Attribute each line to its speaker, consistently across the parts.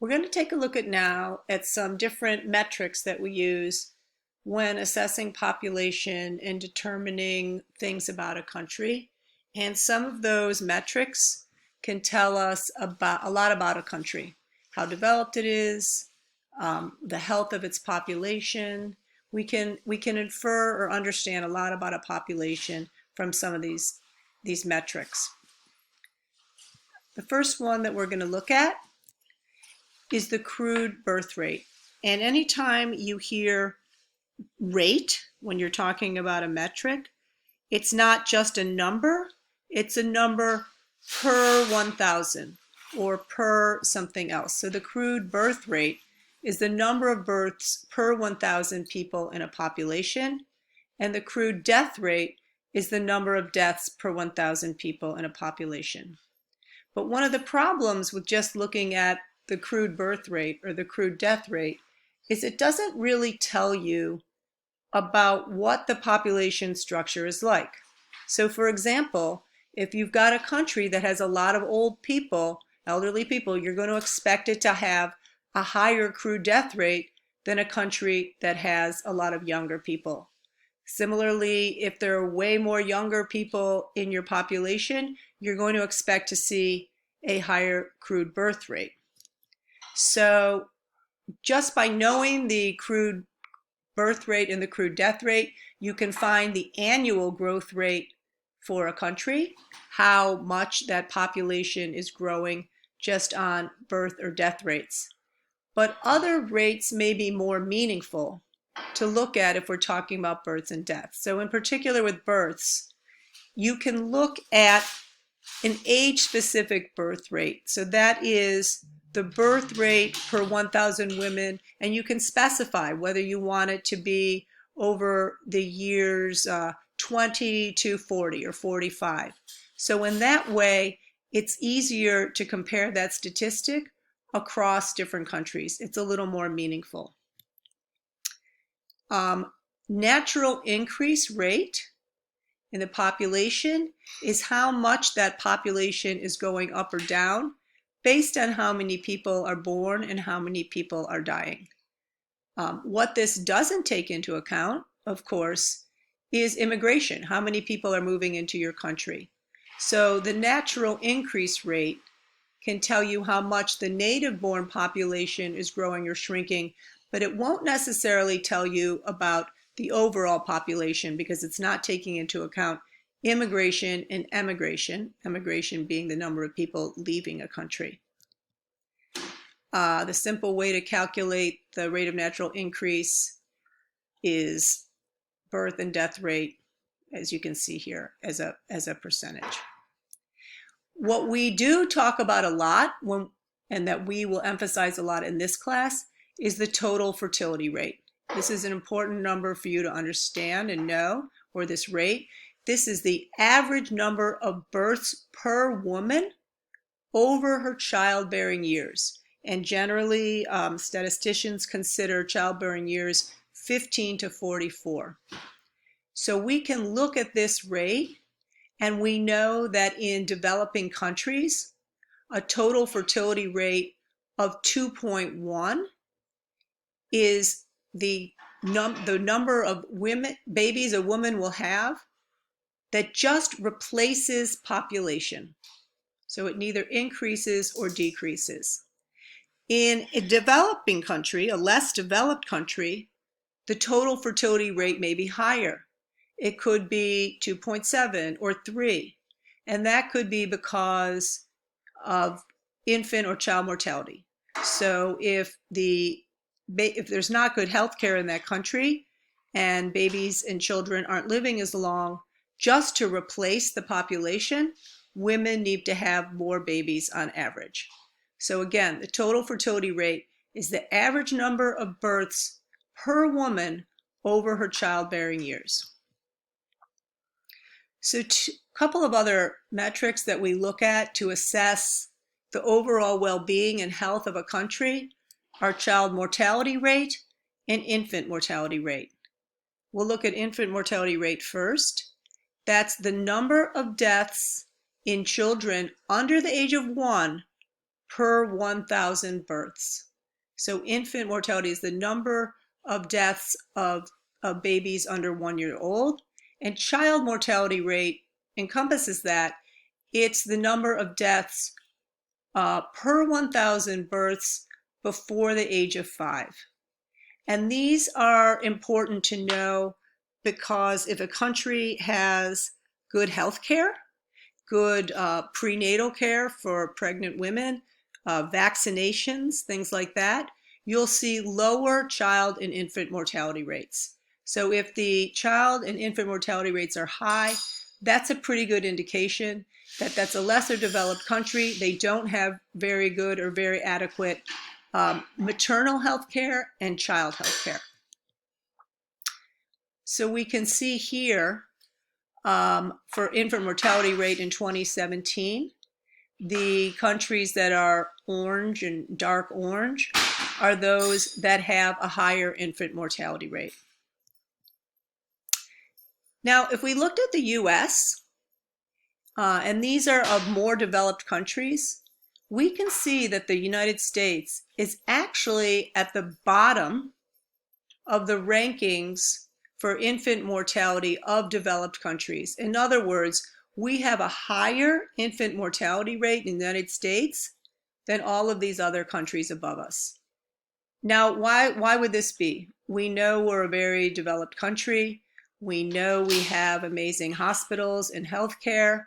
Speaker 1: We're going to take a look now at some different metrics that we use when assessing population and determining things about a country. And some of those metrics can tell us a lot about a country, how developed it is, the health of its population. We can infer or understand a lot about a population from some of these metrics. The first one that we're going to look at is the crude birth rate. And anytime you hear rate when you're talking about a metric, it's not just a number, it's a number per 1,000 or per something else. So the crude birth rate is the number of births per 1,000 people in a population, and the crude death rate is the number of deaths per 1,000 people in a population. But one of the problems with just looking at the crude birth rate or the crude death rate is it doesn't really tell you about what the population structure is like. So for example, if you've got a country that has a lot of old people, elderly people, you're going to expect it to have a higher crude death rate than a country that has a lot of younger people. Similarly, if there are way more younger people in your population, you're going to expect to see a higher crude birth rate. So just by knowing the crude birth rate and the crude death rate, you can find the annual growth rate for a country, how much that population is growing just on birth or death rates. But other rates may be more meaningful to look at if we're talking about births and deaths. So in particular with births, you can look at an age-specific birth rate. So that is the birth rate per 1,000 women, and you can specify whether you want it to be over the years 20 to 40 or 45. So in that way, it's easier to compare that statistic across different countries. It's a little more meaningful. Natural increase rate in the population is how much that population is going up or down based on how many people are born and how many people are dying. What this doesn't take into account, of course, is immigration, how many people are moving into your country. So the natural increase rate can tell you how much the native-born population is growing or shrinking, but it won't necessarily tell you about the overall population because it's not taking into account immigration and emigration, emigration being the number of people leaving a country. The simple way to calculate the rate of natural increase is birth and death rate, as you can see here, as a percentage. What we do talk about a lot, and that we will emphasize a lot in this class, is the total fertility rate. This is an important number for you to understand and know, or this rate. This is the average number of births per woman over her childbearing years. And generally, statisticians consider childbearing years 15 to 44. So we can look at this rate, and we know that in developing countries, a total fertility rate of 2.1 is the number of babies a woman will have that just replaces population. So it neither increases or decreases. In a developing country, a less developed country, the total fertility rate may be higher. It could be 2.7 or 3, and that could be because of infant or child mortality. So if there's not good health care in that country and babies and children aren't living as long, just to replace the population, women need to have more babies on average. So again, the total fertility rate is the average number of births per woman over her childbearing years. So a couple of other metrics that we look at to assess the overall well-being and health of a country are child mortality rate and infant mortality rate. We'll look at infant mortality rate first. That's the number of deaths in children under the age of 1 per 1,000 births. So infant mortality is the number of deaths of babies under 1 year old, and child mortality rate encompasses that. It's the number of deaths per 1,000 births before the age of 5. And these are important to know because if a country has good health care, good prenatal care for pregnant women, vaccinations, things like that, you'll see lower child and infant mortality rates. So if the child and infant mortality rates are high, that's a pretty good indication that that's a lesser developed country. They don't have very good or very adequate maternal health care and child health care. So we can see here for infant mortality rate in 2017, the countries that are orange and dark orange are those that have a higher infant mortality rate. Now, if we looked at the US, and these are of more developed countries, we can see that the United States is actually at the bottom of the rankings for infant mortality of developed countries. In other words, we have a higher infant mortality rate in the United States than all of these other countries above us. Now, why would this be? We know we're a very developed country. We know we have amazing hospitals and healthcare.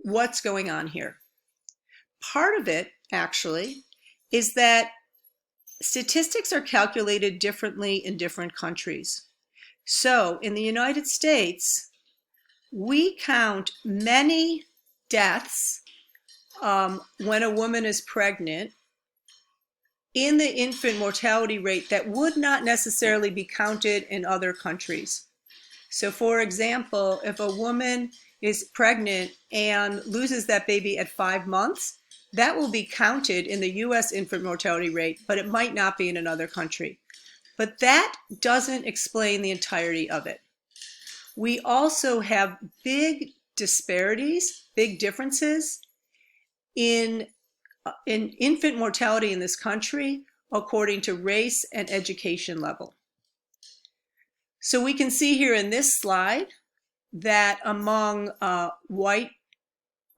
Speaker 1: What's going on here? Part of it, actually, is that statistics are calculated differently in different countries. So in the United States, we count many deaths when a woman is pregnant in the infant mortality rate that would not necessarily be counted in other countries. So for example, if a woman is pregnant and loses that baby at 5 months, that will be counted in the US infant mortality rate, but it might not be in another country. But that doesn't explain the entirety of it. We also have big disparities, big differences in infant mortality in this country according to race and education level. So we can see here in this slide that among white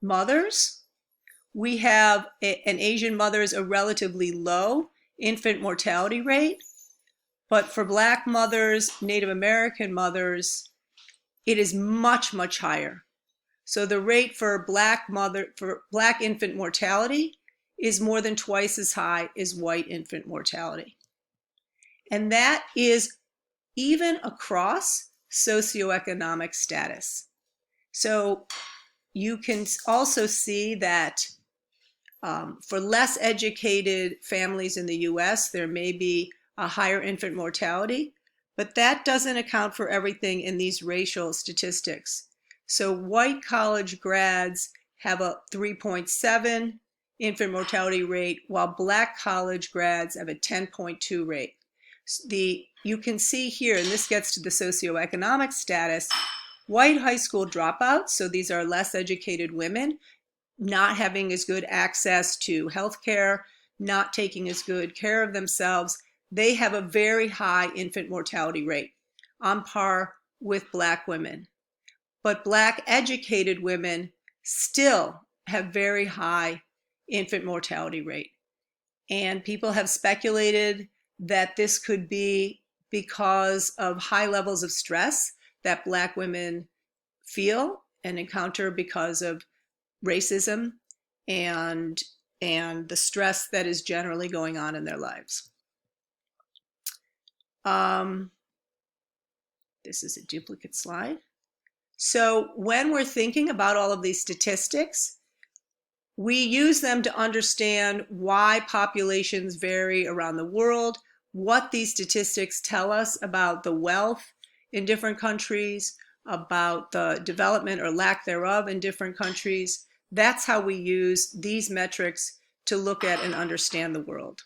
Speaker 1: mothers, we have an Asian mothers a relatively low infant mortality rate, but for Black mothers, Native American mothers, it is much, much higher. So the rate for Black infant mortality is more than twice as high as white infant mortality. And that is even across socioeconomic status. So you can also see that for less educated families in the US, there may be a higher infant mortality, but that doesn't account for everything in these racial statistics. So white college grads have a 3.7 infant mortality rate, while Black college grads have a 10.2 rate. You can see here, and this gets to the socioeconomic status, white high school dropouts, so these are less educated women, not having as good access to health care, not taking as good care of themselves, they have a very high infant mortality rate, on par with Black women. But Black educated women still have very high infant mortality rate. And people have speculated that this could be because of high levels of stress that Black women feel and encounter because of racism and the stress that is generally going on in their lives. This is a duplicate slide. So when we're thinking about all of these statistics, we use them to understand why populations vary around the world, what these statistics tell us about the wealth in different countries, about the development or lack thereof in different countries. That's how we use these metrics to look at and understand the world.